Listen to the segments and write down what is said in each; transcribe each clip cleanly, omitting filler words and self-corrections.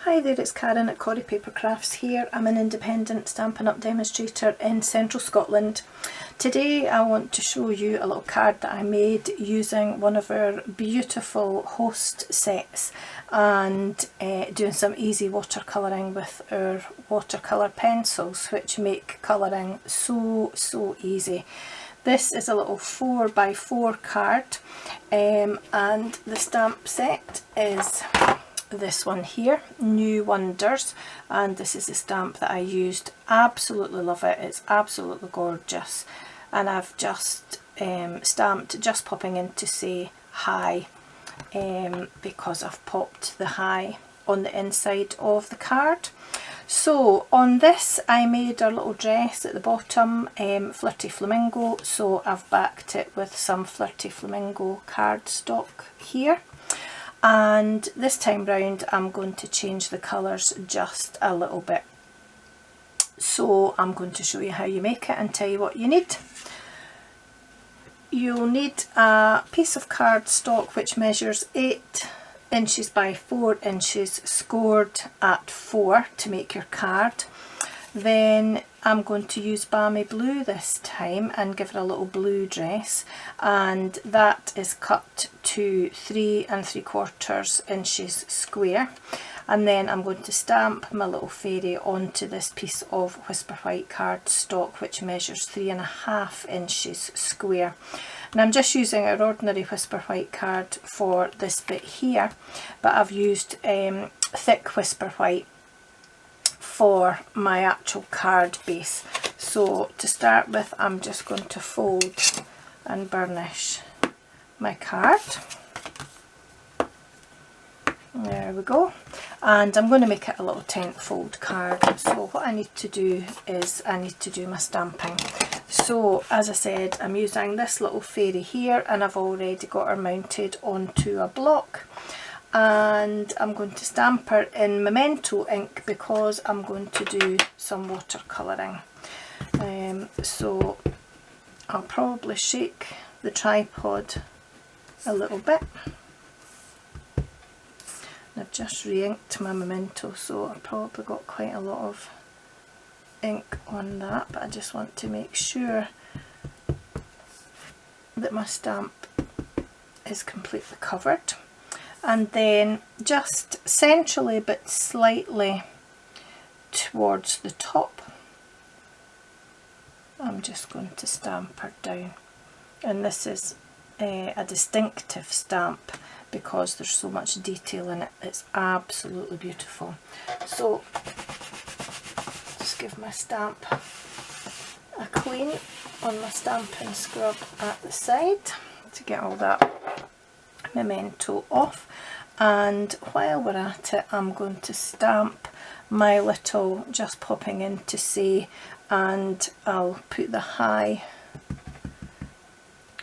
Hi there, it's Karen at Corrie Papercrafts here. I'm an independent Stampin' Up demonstrator in central Scotland. Today I want to show you a little card that I made using one of our beautiful host sets and doing some easy watercolouring with our watercolour pencils, which make colouring so easy. This is a little 4x4 card and the stamp set is this one here, New Wonders, and this is the stamp that I used. Absolutely love it, it's absolutely gorgeous, and I've just stamped just popping in to say hi because I've popped the hi on the inside of the card. So on this I made a little dress at the bottom, Flirty Flamingo, so I've backed it with some Flirty Flamingo cardstock here. And this time round I'm going to change the colours just a little bit. So I'm going to show you how you make it and tell you what you need. You'll need a piece of cardstock which measures 8 inches by 4 inches, scored at 4 to make your card. Then I'm going to use Balmy Blue this time and give it a little blue dress, and that is cut to 3 3/4 inches square. And then I'm going to stamp my little fairy onto this piece of Whisper White cardstock which measures 3.5 inches square. And I'm just using our ordinary Whisper White card for this bit here, but I've used thick Whisper White for my actual card base. So to start with, I'm just going to fold and burnish my card. There we go. And I'm going to make it a little 10th fold card. So what I need to do is I need to do my stamping. So as I said, I'm using this little fairy here and I've already got her mounted onto a block. And I'm going to stamp her in Memento ink because I'm going to do some watercolouring. So I'll probably shake the tripod a little bit. And I've just re-inked my Memento, so I've probably got quite a lot of ink on that, but I just want to make sure that my stamp is completely covered. And then just centrally but slightly towards the top, I'm just going to stamp her down. And this is a distinctive stamp because there's so much detail in it. It's absolutely beautiful. So just give my stamp a clean on my Stampin' scrub at the side to get all that Memento off. And while we're at it, I'm going to stamp my little just popping in to say, and I'll put the hi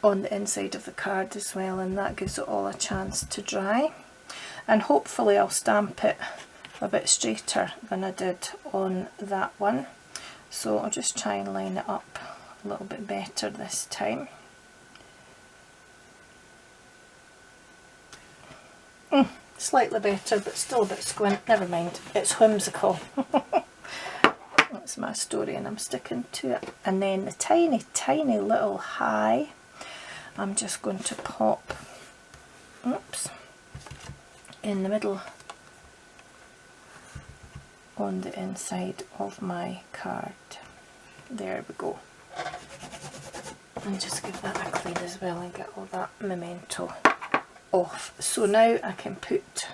on the inside of the card as well, and that gives it all a chance to dry. And hopefully I'll stamp it a bit straighter than I did on that one. So I'll just try and line it up a little bit better this time. Slightly better, but still a bit squint. Never mind, it's whimsical. That's my story and I'm sticking to it. And then the tiny little hi, I'm just going to pop, oops, in the middle on the inside of my card. There we go. And just give that a clean as well and get all that Memento off. So now I can put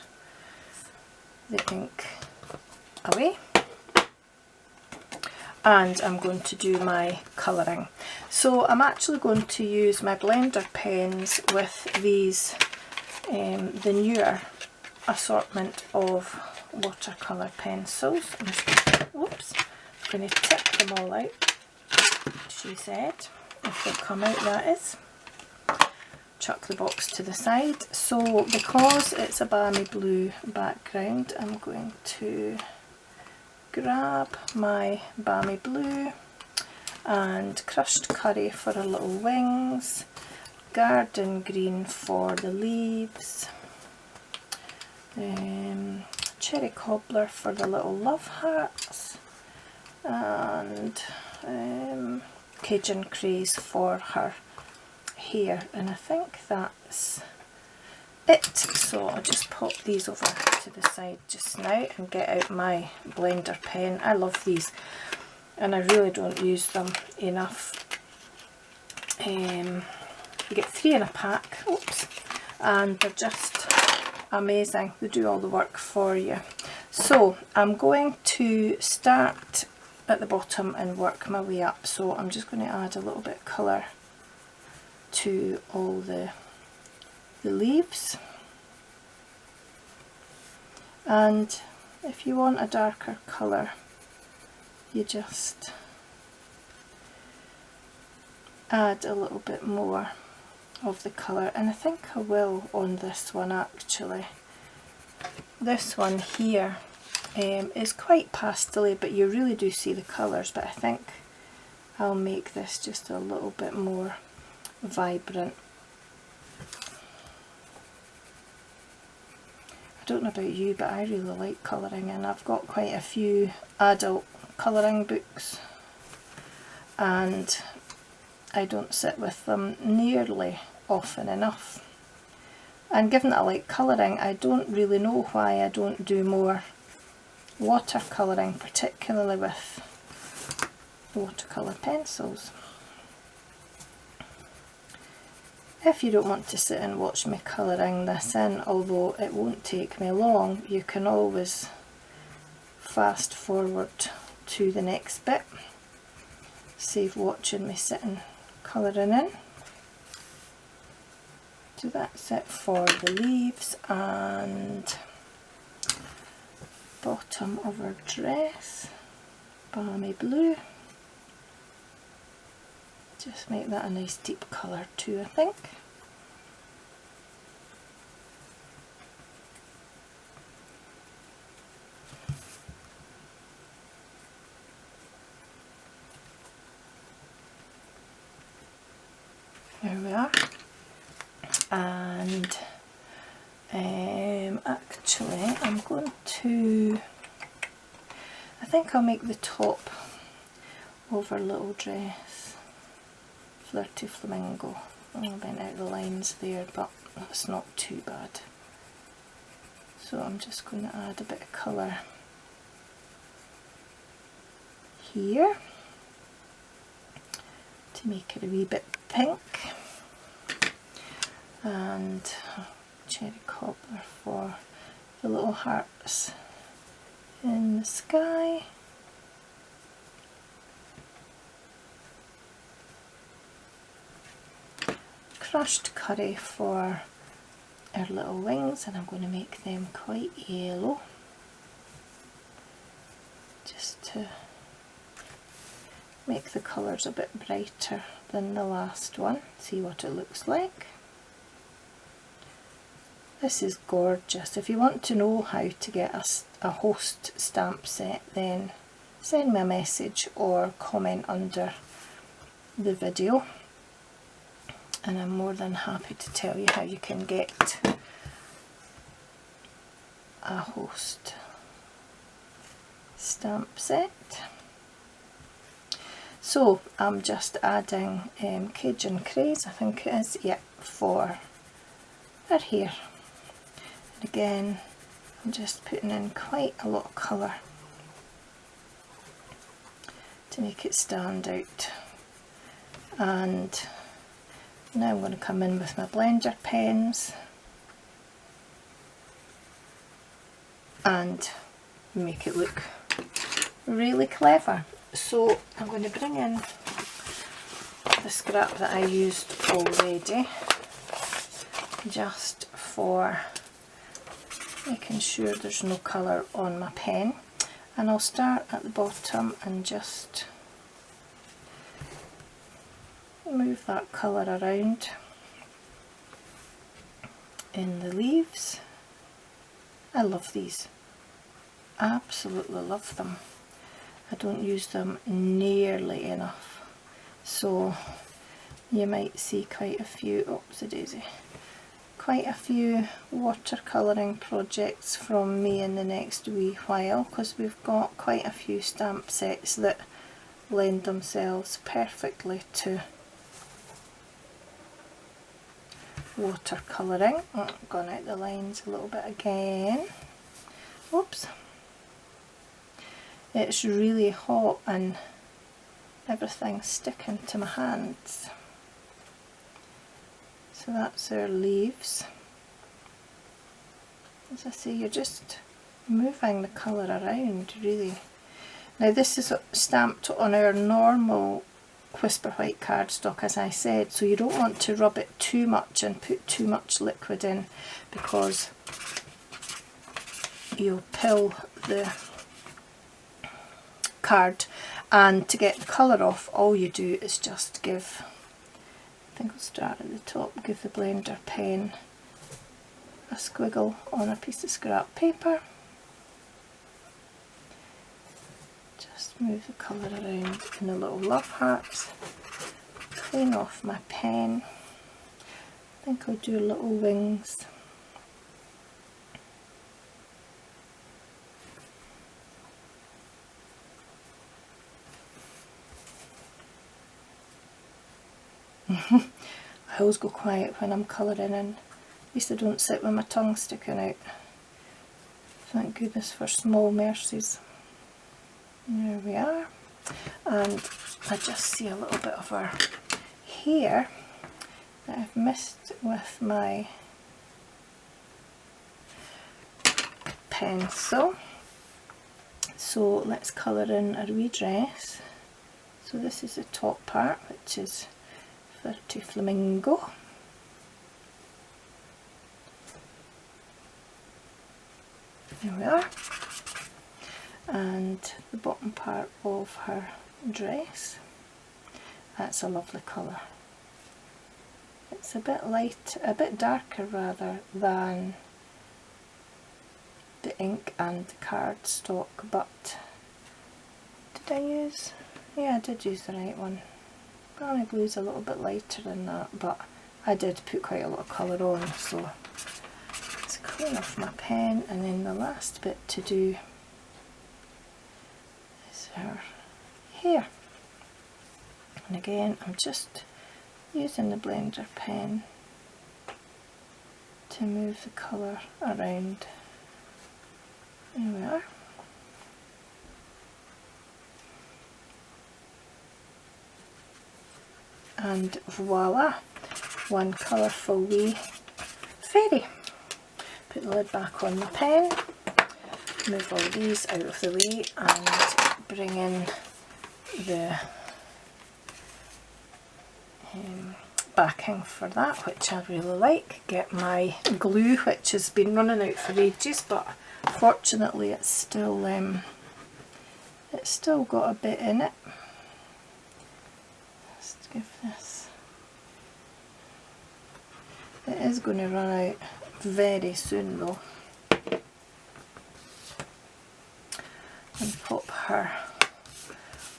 the ink away and I'm going to do my colouring. So I'm actually going to use my blender pens with these, the newer assortment of watercolour pencils. I'm just going to tip them all out, she said, if they'll come out, that is. Chuck the box to the side. So because it's a Balmy Blue background, I'm going to grab my Balmy Blue and crushed curry for her little wings, garden green for the leaves, cherry cobbler for the little love hearts, and Cajun craze for her hair, and I think that's it. So I'll just pop these over to the side just now and get out my blender pen. I love these and I really don't use them enough. You get 3 in a pack, oops, and they're just amazing. They do all the work for you. So I'm going to start at the bottom and work my way up. So I'm just going to add a little bit of colour to all the leaves, and if you want a darker colour you just add a little bit more of the colour, and I think I will on this one actually. This one here is quite pastel-y, but you really do see the colours, but I think I'll make this just a little bit more vibrant. I don't know about you, but I really like colouring, and I've got quite a few adult colouring books and I don't sit with them nearly often enough. And given that I like colouring, I don't really know why I don't do more watercolouring, particularly with watercolour pencils. If you don't want to sit and watch me colouring this in, although it won't take me long, you can always fast forward to the next bit. Save watching me sitting colouring in. So that's it for the leaves and bottom of our dress. Balmy blue. Just make that a nice deep colour too, I think. There we are. And actually I'm going to, I think I'll make the top of our little dress Flirty Flamingo. I went out the lines there, but that's not too bad. So I'm just going to add a bit of colour here to make it a wee bit pink, and cherry cobbler for the little hearts in the sky. Crushed curry for our little wings, and I'm going to make them quite yellow just to make the colours a bit brighter than the last one. See what it looks like. This is gorgeous. If you want to know how to get a host stamp set, then send me a message or comment under the video, and I'm more than happy to tell you how you can get a host stamp set. So I'm just adding Cajun Craze, I think it is, yeah, for her hair. And again, I'm just putting in quite a lot of colour to make it stand out. And now I'm going to come in with my blender pens and make it look really clever. So I'm going to bring in the scrap that I used already, just for making sure there's no colour on my pen, and I'll start at the bottom and just move that colour around in the leaves. I love these, absolutely love them. I don't use them nearly enough, so you might see quite a few, oopsie daisy, quite a few watercolouring projects from me in the next wee while, because we've got quite a few stamp sets that lend themselves perfectly to watercolouring. Oh, I've gone out the lines a little bit again. Oops. It's really hot and everything's sticking to my hands. So that's our leaves. As I say, you're just moving the colour around really. Now this is stamped on our normal Whisper White cardstock, as I said, so you don't want to rub it too much and put too much liquid in, because you'll pill the card. And to get the colour off, all you do is just give, I think I'll start at the top, give the blender pen a squiggle on a piece of scrap paper. Just move the colour around in the little love hearts. Clean off my pen. I think I'll do little wings. I always go quiet when I'm colouring, and at least I don't sit with my tongue sticking out. Thank goodness for small mercies. There we are. And I just see a little bit of our hair that I've missed with my pencil. So let's colour in our wee dress. So this is the top part, which is Flirty Flamingo. There we are. And the bottom part of her dress. That's a lovely colour. It's a bit light, a bit darker rather than the ink and the cardstock, but did I use? Yeah, I did use the right one. Garlic blue's a little bit lighter than that, but I did put quite a lot of colour on, so let's clean off my pen. And then the last bit to do is her hair. And again, I'm just using the blender pen to move the colour around. There we are. And voila, one colourful wee fairy. Put the lid back on the pen, move all these out of the way, and bring in the backing for that, which I really like. Get my glue, which has been running out for ages, but fortunately it's still got a bit in it. Let's give this. It is going to run out very soon though. And pop her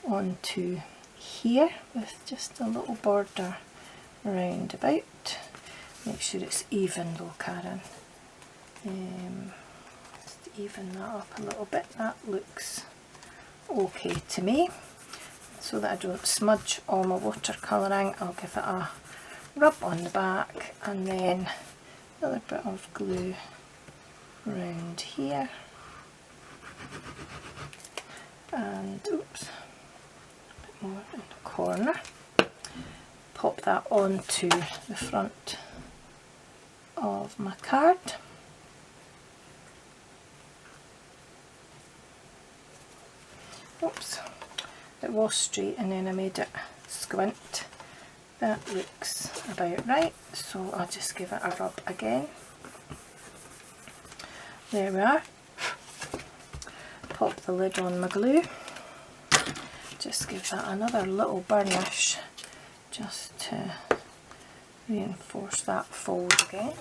onto here with just a little border round about. Make sure it's even though, Karen. Just even that up a little bit. That looks okay to me. So that I don't smudge all my watercolouring, I'll give it a rub on the back and then another bit of glue round here. And oops, a bit more in the corner. Pop that onto the front of my card. Oops, it was straight and then I made it squint. That looks about right, so I'll just give it a rub again. There we are. Pop the lid on my glue. Just give that another little burnish just to reinforce that fold again.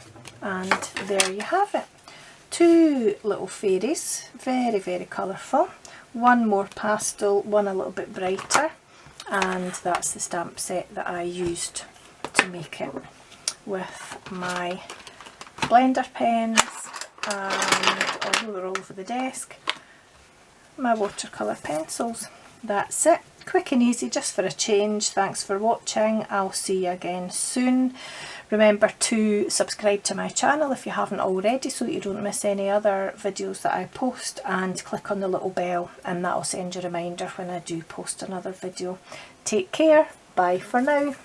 And there you have it. Two little fairies, very, very colourful. One more pastel, one a little bit brighter, and that's the stamp set that I used to make it with my blender pens, and although they're all over the desk, my watercolour pencils. That's it. Quick and easy, just for a change. Thanks for watching. I'll see you again soon. Remember to subscribe to my channel if you haven't already, so that you don't miss any other videos that I post, and click on the little bell and that'll send you a reminder when I do post another video. Take care. Bye for now.